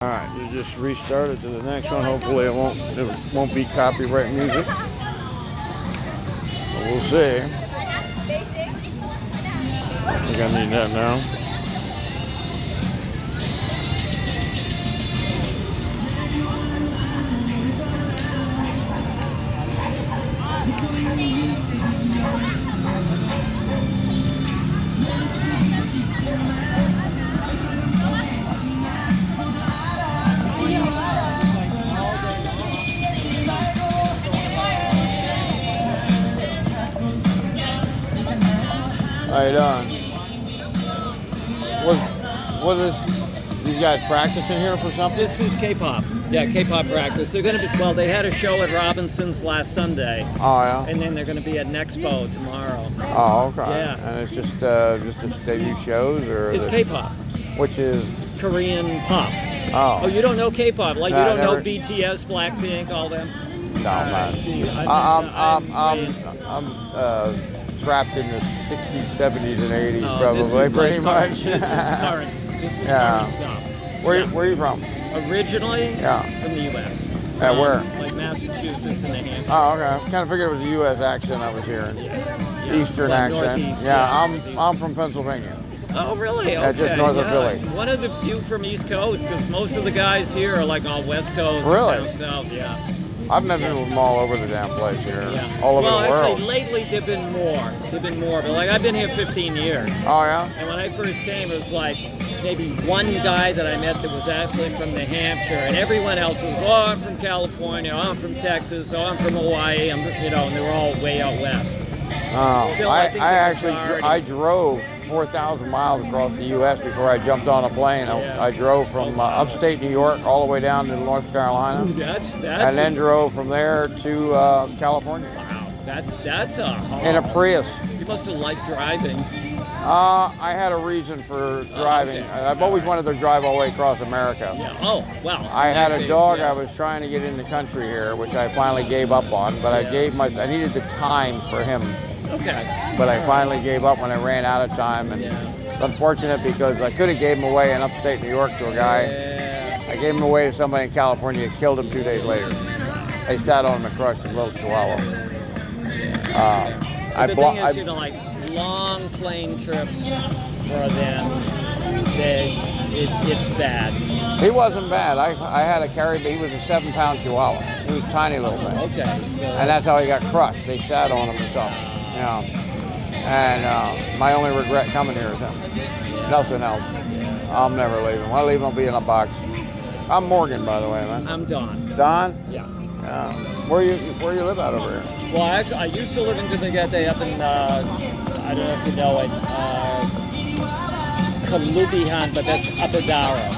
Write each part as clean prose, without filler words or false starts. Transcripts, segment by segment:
Alright, you just restarted to the next one. Hopefully it won't be copyright music. But we'll see. I think I need that now. How you doing? What is these guys practicing here for something? This is K-pop. Yeah, K-pop practice. They're gonna be they had a show at Robinson's last Sunday. Oh yeah. And then they're gonna be at Nexpo tomorrow. Oh okay. Yeah. And it's just they do shows or It's K-pop. Which is Korean pop. Oh. Oh, you don't know K-pop? Like No, you don't never. know BTS, Blackpink, all them? No, man. I'm trapped in the 60s, 70s, and 80s, probably, pretty much. This is current. This is current stuff. Where are you from? Originally, Yeah. from the U.S. Yeah, where? Like Massachusetts and New Hampshire. Oh, okay. I kind of figured it was a U.S. accent I was hearing. Yeah. Eastern Like accent. Northeast, Yeah, Northeast. I'm from Pennsylvania. Oh, really? Yeah, Okay. just north of Philly. One of the few from East Coast, because most of the guys here are like all West Coast. Really? Down south, yeah. I've met people from all over the damn place here. Yeah. All over the world. Well, actually, lately there've been more. But like, I've been here 15 years. Oh, yeah? And when I first came, it was like maybe one guy that I met that was actually from New Hampshire, and everyone else was, oh, I'm from California, oh, I'm from Texas, oh, I'm from Hawaii, and they were all way out west. Oh, Still, I think the actually majority- drove 4,000 miles across the U.S. before I jumped on a plane. Yeah. I drove from upstate New York all the way down to North Carolina, That's and then drove from there to California wow. That's a in a Prius. You must have liked driving. I had a reason for driving. okay. I've always wanted to drive all the way across America. Yeah. Oh, wow. I had a dog. Yeah. I was trying to get in the country here, which I finally gave up on. But I needed the time for him. Okay. But I finally gave up when I ran out of time. And it's unfortunate because I could have gave him away in upstate New York to a guy. Yeah. I gave him away to somebody in California, killed him 2 days later. They sat on him and crushed a little chihuahua. The thing is, like long plane trips for them, it's bad. He wasn't bad. I had a carry, but he was a 7-pound chihuahua. He was a tiny little thing. Okay, so And that's how he got crushed. They sat on him or something. Yeah. And my only regret coming here is him. Nothing else. I'm never leaving. When I leave, I'll be in a box. I'm Morgan, by the way, man. I'm Don. Don? Yeah. Where you live out over here? Well, actually, I used to live in Dumaguete up in, I don't know if you know it, Kalubihan, but that's Upper Darrow.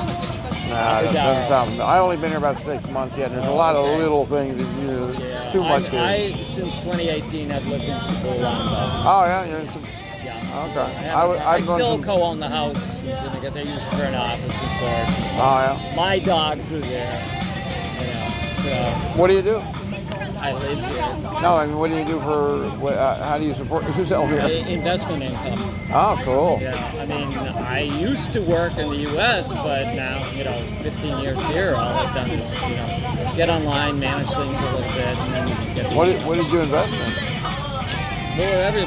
Nah, that doesn't sound. I only been here about 6 months yet. And there's a lot of little things that you too much here. Since 2018, I've lived in Cebu. Oh yeah, you're in some. Yeah. Okay. I still co-own the house. They use it for an office and storage. Oh yeah. My dogs are there. So What do you do? I live here. No, I mean, what do you do for? How do you support yourself here? Investment income. Oh, cool. Yeah, I mean, I used to work in the U.S., but now, 15 years here, all I've done is, get online, manage things a little bit, and then get. What did you invest in?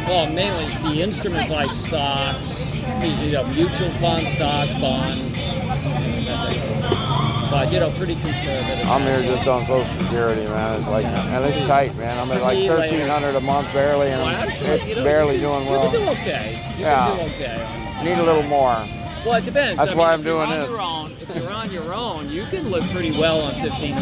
Well, mainly the instruments like stocks, mutual funds, stocks, bonds. But pretty conservative. I'm here just on Social Security, man. It's like, and it's tight, man. I'm at like $1,300 a month barely, and it's barely doing well. You can do okay. You can do okay. Need a little more. Well, it depends. That's why I'm doing this. If you're on your own, you can live pretty well on $1,500 a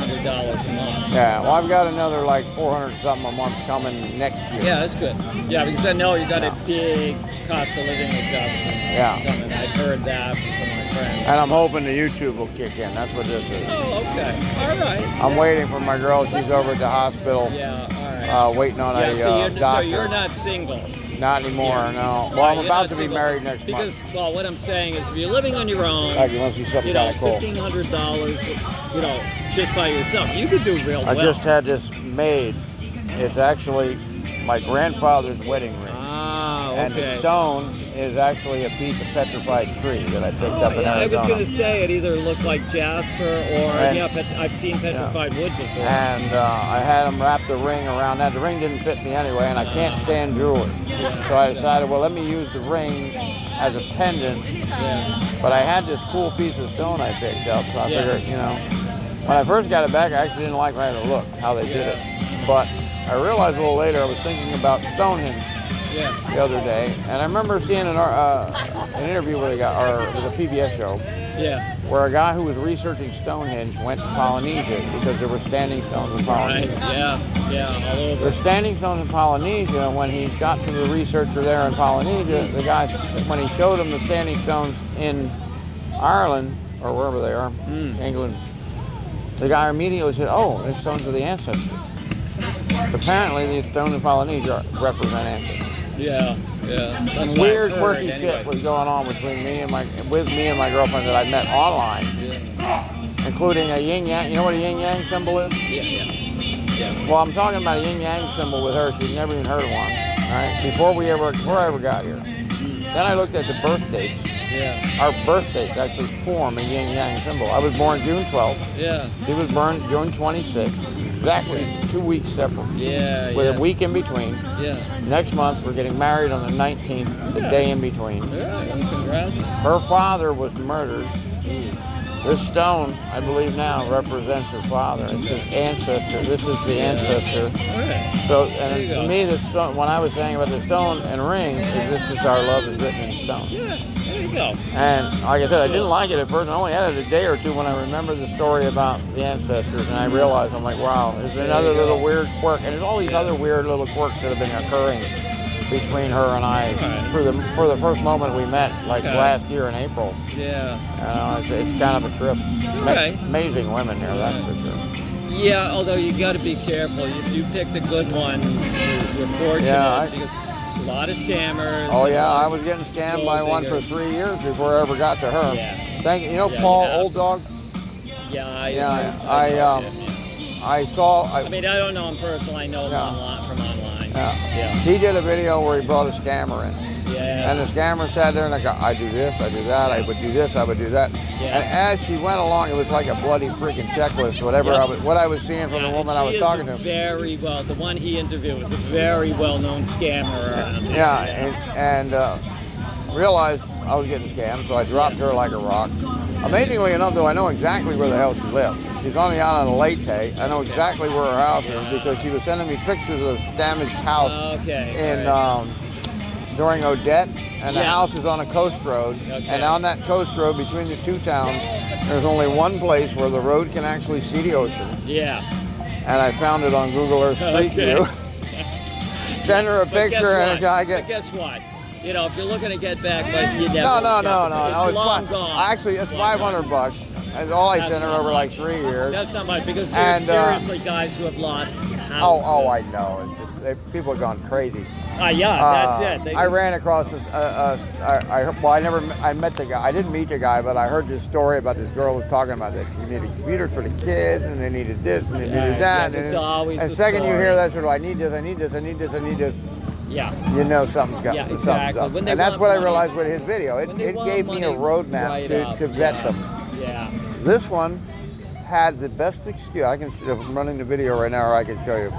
month. Yeah, well, I've got another like 400 something a month coming next year. Yeah, that's good. Yeah, because I know you got a big cost of living adjustment. Yeah. Coming. I've heard that from some of my friends. And I'm hoping the YouTube will kick in. That's what this is. Oh, okay. All right. I'm waiting for my girl. She's over at the hospital. Yeah, all right. Waiting on a doctor. So you're not single. Not anymore, no. Well, I'm about to be married next month. Because, what I'm saying is, if you're living on your own, you want to see something kind of cool. $1,500, just by yourself, you could do real well. I just had this made. It's actually my grandfather's wedding ring. Ah, okay. And the stone is actually a piece of petrified tree that I picked up in Arizona. I was going to say it either looked like jasper or I've seen petrified wood before. And I had them wrap the ring around that. The ring didn't fit me anyway, and I can't stand jewelry. So I decided, well, let me use the ring as a pendant. But I had this cool piece of stone I picked up, so I figured, you know, when I first got it back, I actually didn't like how it looked, how they did it. But I realized a little later, I was thinking about Stonehenge the other day, and I remember seeing an interview with with a PBS show, where a guy who was researching Stonehenge went to Polynesia because there were standing stones in Polynesia. All over. The standing stones in Polynesia, when he got to the researcher there in Polynesia, the guy, when he showed him the standing stones in Ireland, or wherever they are, England, the guy immediately said, oh, they're stones of the ancestors. Apparently, these stones in Polynesia represent ancestors. Weird, quirky shit was going on between me and my girlfriend that I met online, including a yin yang. You know what a yin yang symbol is? Well, I'm talking about a yin yang symbol with her. She'd never even heard of one. Right? Before I ever got here. Then I looked at the birth dates. Our birth dates actually form a yin yang symbol. I was born June 12th. She was born June 26th. Exactly 2 weeks separate. With a week in between. Next month we're getting married on the 19th, the day in between. Congrats. Her father was murdered. This stone, I believe now, represents her father. It's his ancestor. This is the ancestor. So, and to me, the stone, when I was saying about the stone and ring, this is our love is written in stone. There you go. And like I said, I didn't like it at first. I only had it a day or two when I remembered the story about the ancestors, and I realized, I'm like, wow, there's another little weird quirk, and there's all these other weird little quirks that have been occurring between her and I for the first moment we met, like last year in April. It's kind of a trip. Amazing women here, that's for sure. Although you got to be careful. If you pick the good one, you're fortunate because there's a lot of scammers. I was getting scammed by one for 3 years before I ever got to her. Thank you. You know Paul Old Dog? I saw. I mean, I don't know him personally. I know him from online. He did a video where he brought a scammer in. And the scammer sat there and I do this, I do that, I would do this, I would do that. And as she went along, it was like a bloody freaking checklist, what I was seeing from the woman I was talking to. Very well. The one he interviewed was a very well-known scammer. And realized I was getting scammed, so I dropped her like a rock. Amazingly enough, though, I know exactly where the hell she lived. She's on the island of Leyte. I know exactly where her house is because she was sending me pictures of this damaged house during Odette, and the house is on a coast road. And on that coast road between the two towns, there's only one place where the road can actually see the ocean. And I found it on Google Earth Street View. Send her a picture, and I get. But guess what? You know, if you're looking to get back, but you never. No. It's long gone. Actually, it's $500. That's all I sent her over like 3 years. That's not much because there's seriously guys who have lost houses. I know. It's just, people have gone crazy. That's it. I ran across this. I met the guy. I didn't meet the guy, but I heard this story about this girl who was talking about this. She needed computers for the kids, and they needed this, and they needed that. It's always and the second you hear that sort of, I need this, I need this, I need this, I need this. You know something's got something's up. And that's what I realized with his video. It gave me a roadmap to vet them. This one had the best excuse. I'm running the video right now, or I can show you.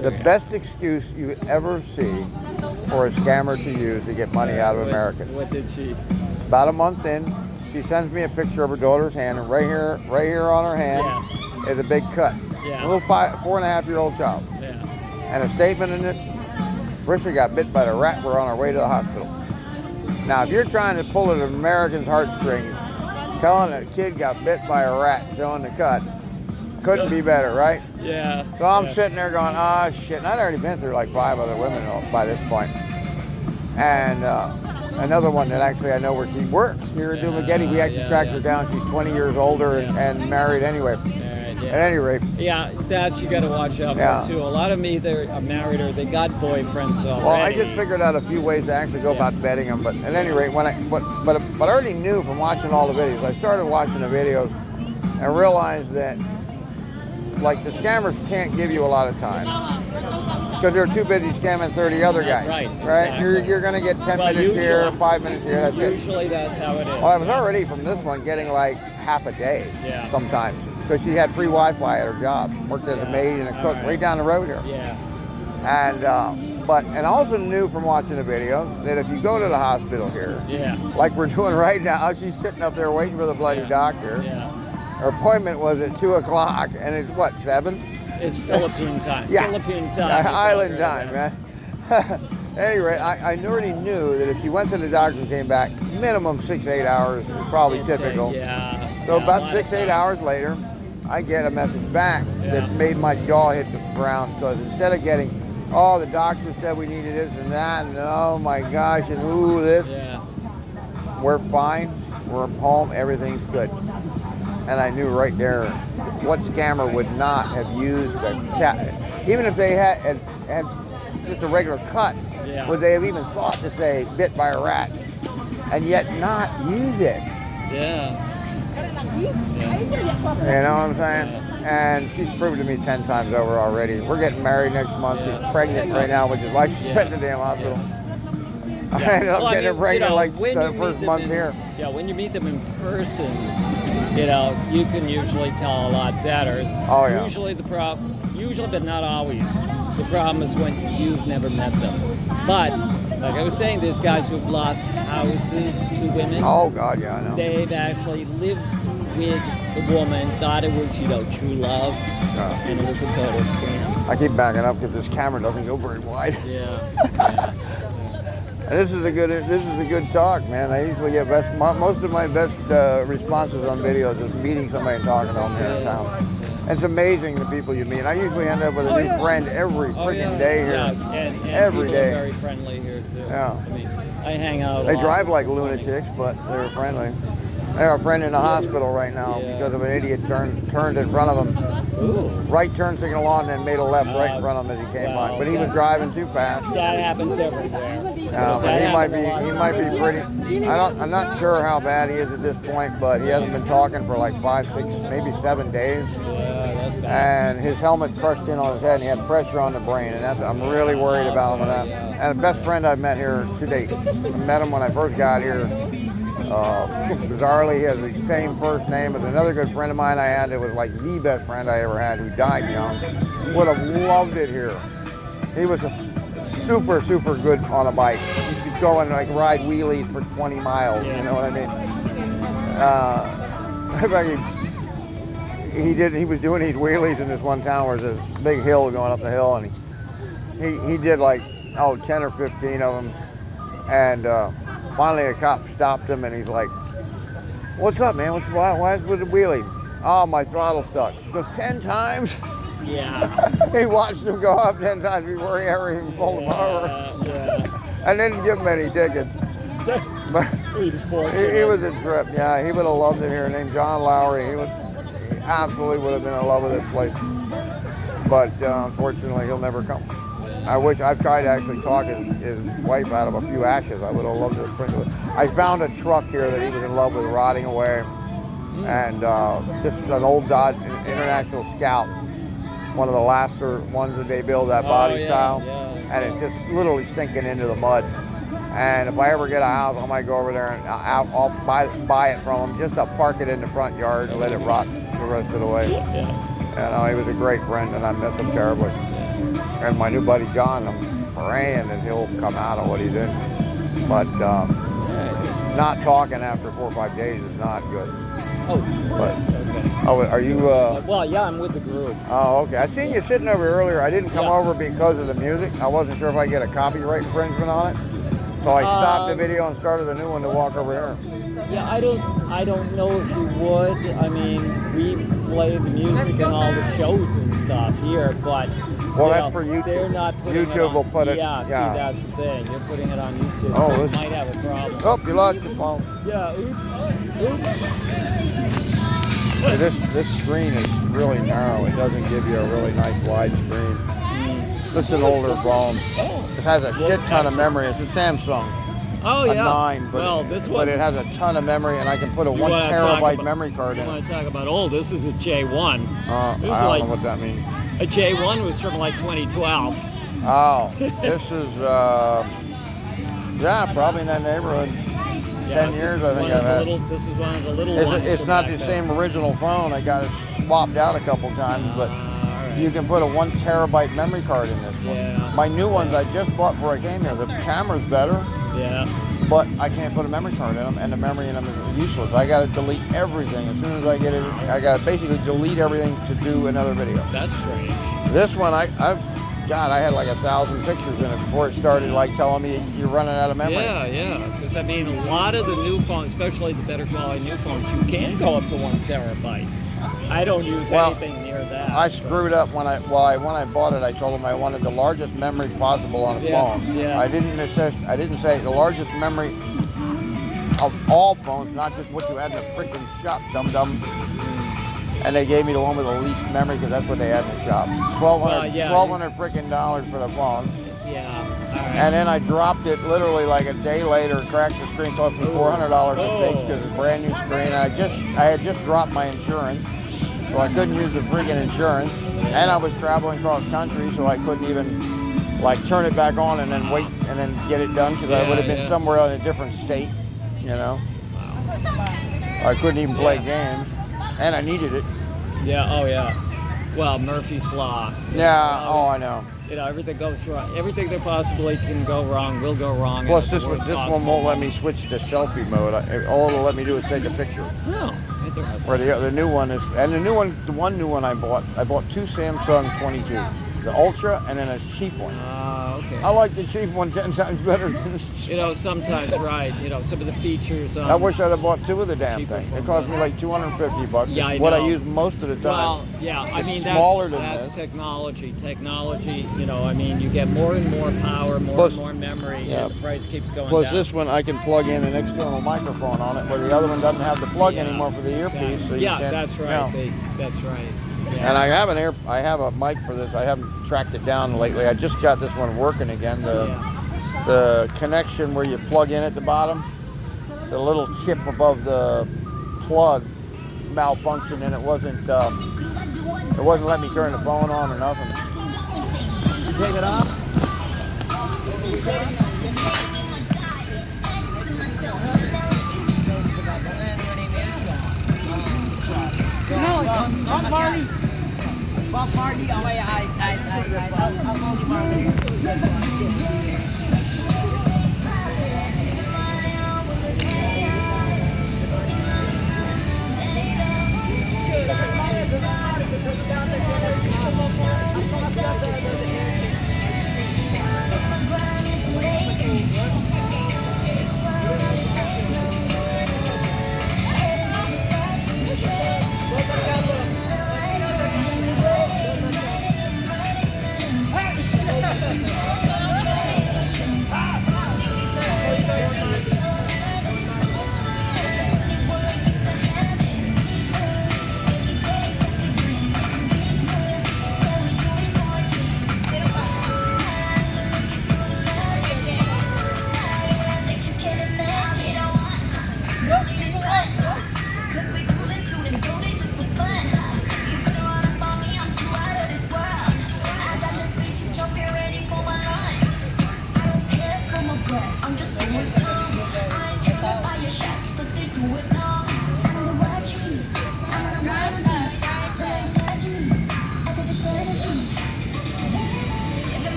The best excuse you ever see for a scammer to use to get money out of Americans. What did she? About a month in, she sends me a picture of her daughter's hand, and right here on her hand is a big cut. A little 4.5-year-old child. And a statement in it. Risha got bit by the rat. We're on our way to the hospital. Now, if you're trying to pull at an American's heartstrings, telling a kid got bit by a rat, showing the cut, couldn't be better, right? So I'm sitting there going, shit. And I'd already been through like 5 other women by this point. And another one that actually I know where she works here in Dumaguete. We actually tracked her down. She's 20 years older and married anyway. At any rate. That's you got to watch out for too. A lot of me, they're married or they got boyfriends already. Well, I just figured out a few ways to actually go about vetting them. But at any rate, but I already knew from watching all the videos. I started watching the videos and realized that like the scammers can't give you a lot of time because they're too busy scamming 30 other guys. Right. Exactly. You're going to get 10 Well, minutes here, usually- 5 minutes here. That's it. Usually that's how it is. Well, I was already from this one getting like half a day sometimes because she had free Wi-Fi at her job. Worked as a maid and a cook right down the road here. Yeah. And and I also knew from watching the video that if you go to the hospital here, like we're doing right now, she's sitting up there waiting for the bloody doctor. Yeah. Her appointment was at 2 o'clock, and it's what, 7? It's Philippine time. Yeah. Philippine time. Island time, man. Anyway, I already knew that if she went to the doctor and came back, minimum 6 to 8 hours is probably typical. So about 6 8 hours later, I get a message back that made my jaw hit the ground because instead of getting, oh, the doctor said we needed this and that, and oh my gosh, and ooh, this, we're fine, we're home, everything's good. And I knew right there what scammer would not have used a cat, even if they had just a regular cut, would they have even thought to say bit by a rat and yet not use it? You know what I'm saying? And she's proved to me 10 times over already. We're getting married next month. She's pregnant right now, which is why she's sitting in the damn hospital. I ended up getting her pregnant like the first month here. Yeah, when you meet them in person, you know, you can usually tell a lot better. Oh, yeah. Usually but not always. The problem is when you've never met them. But, like I was saying, there's guys who've lost houses to women. Oh, God, yeah, I know. They've actually lived with the woman, thought it was, you know, true love, and it was a total scam. I keep backing up because this camera doesn't go very wide. And this is a good talk, man. I usually get most of my best responses on videos is meeting somebody and talking to them here in town. It's amazing the people you meet. I usually end up with a new friend every freaking day here. And every day. Very friendly here too. Yeah. I mean, I hang out. They drive like lunatics, but they're friendly. They have a friend in the hospital right now because of an idiot turned in front of him. Ooh. Right turn signal on, and then made a left right in front of him as he came by. But he was driving too fast. That happens everywhere. But he might be pretty. I'm not sure how bad he is at this point, but he hasn't been talking for like 5, 6, maybe 7 days. That's bad. And his helmet crushed in on his head, and he had pressure on the brain, and I'm really worried about him with that. And the best friend I've met here to date. I met him when I first got here. Bizarrely, he has the same first name as another good friend of mine I had that was like the best friend I ever had, who died young. Would have loved it here. He was super, super good on a bike. He could go and like ride wheelies for 20 miles, you know what I mean? He was doing these wheelies in this one town where there's this big hill going up the hill, and he did like 10 or 15 of them, and finally a cop stopped him and he's like, "What's up, man? Why is with the wheelie?" "Oh, my throttle stuck." He goes, 10 times? Yeah. He watched him go up 10 times before he ever even pulled him over. I didn't give him any tickets. But he was a trip. Yeah, he would have loved it here. Named John Lowry. He absolutely would have been in love with this place. But unfortunately, he'll never come. I've tried to actually talk his wife out of a few ashes. I would have loved to sprint with. I found a truck here that he was in love with rotting away, and just an old Dodge International Scout, one of the last ones that they build that body style, and it's just literally sinking into the mud. And if I ever get a house, I might go over there and I'll buy it from him just to park it in the front yard and let it rot the rest of the way. And he was a great friend, and I miss him terribly. And my new buddy John, I'm praying that he'll come out of what he did. But not talking after 4 or 5 days is not good. Are you? Well, yeah, I'm with the group. Oh, okay. I seen you sitting over earlier. I didn't come over because of the music. I wasn't sure if I get a copyright infringement on it. So I stopped the video and started a new one to walk over here. Yeah, I don't know if you would. I mean, we play the music in all the shows and stuff here, but that's for YouTube. They're not putting YouTube it on, will put it. Yeah, see, that's the thing. You're putting it on YouTube, Oh, so it might have a problem. Oh, you lost your phone. Yeah, oops. This screen is really narrow. It doesn't give you a really nice wide screen. This is an older phone. It has a shit ton of memory. It's a Samsung. Oh, a yeah. 9, Well, this but one- it has a ton of memory, and I can put a 1 wanna talk terabyte about- memory card You in it. want to talk about old? This is a J1. I This don't is like know what that means. a J1 was from like 2012. Oh, this is, yeah, probably in that neighborhood. 10 years, I think I've had. This is one of the little ones. It's from not back the then. same original phone. I got it swapped out a couple times, but All right. you can put a 1 terabyte memory card in this one. Yeah. My new ones I just bought before I came here. The camera's better, Yeah. but I can't put a memory card in them, and the memory in them is useless. I got to delete everything as soon as I get it. I got to basically delete everything to do another video. That's strange. This one, God, I had like 1,000 pictures in it before it started like telling me you're running out of memory. Yeah, yeah. Because I mean, a lot of the new phones, especially the better quality new phones, you can go up to 1 terabyte. I don't use anything near that. I screwed up when I bought it. I told them I wanted the largest memory possible on a phone. Yeah. I didn't say the largest memory of all phones, not just what you had in the freaking shop, dum-dum. And they gave me the one with the least memory because that's what they had in the shop. $1,200 freaking dollars for the phone. Yeah. All right. And then I dropped it literally like a day later, cracked the screen, cost me $400 to fix because it's a brand new screen. I had just dropped my insurance, so I couldn't use the freaking insurance. And I was traveling cross country, so I couldn't even like turn it back on and then wait and then get it done because I would have been somewhere in a different state, you know. I couldn't even play games, and I needed it. Yeah. Oh, yeah. Well, Murphy's Law. Yeah. Oh, I know. You know, everything goes wrong. Everything that possibly can go wrong will go wrong. Plus, at this the one worst possible won't let me switch to selfie mode. All it'll let me do is take a picture. Oh, interesting. Where the new one is, and the new one I bought 2 Samsung 22, the Ultra, and then a cheap one. Okay. I like the cheap one 10 times better than the cheap. You know, sometimes, right, you know, some of the features. I wish I'd have bought 2 of the damn cheaper thing. phone. It cost me like $250. Yeah, I It's what I know. use most of the time. Well, yeah, I It's mean, smaller than that's this. technology. Technology, you know, I mean, you get more and more power, more Plus- and more memory, yeah. and the price keeps going Plus down. this one I can plug in an external microphone on it, where the other one doesn't have the plug Yeah, anymore for the earpiece. So you yeah, can't, that's you right. know. That's right. Yeah. And I have I have a mic for this. I haven't tracked it down lately. I just got this one working again. The connection where you plug in at the bottom, the little chip above the plug malfunctioned, and it wasn't letting me turn the phone on or nothing. Take it off. Bob Marley. Bob Marley. Okay, I'll call you Marley.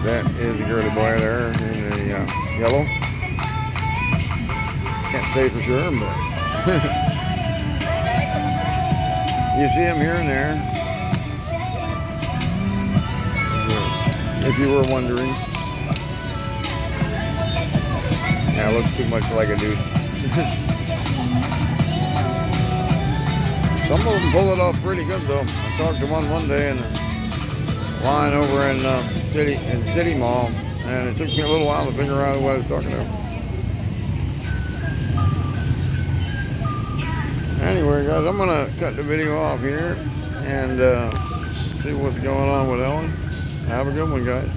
That is a girly boy there in the yellow. Can't say for sure, but you see him here and there. If you were wondering. Yeah, looks too much like a dude. Some of them pull it off pretty good though. I talked to one day in the line over in City Mall, and it took me a little while to figure out who I was talking to. Anyway, guys, I'm gonna cut the video off here and see what's going on with Ellen. Have a good one, guys.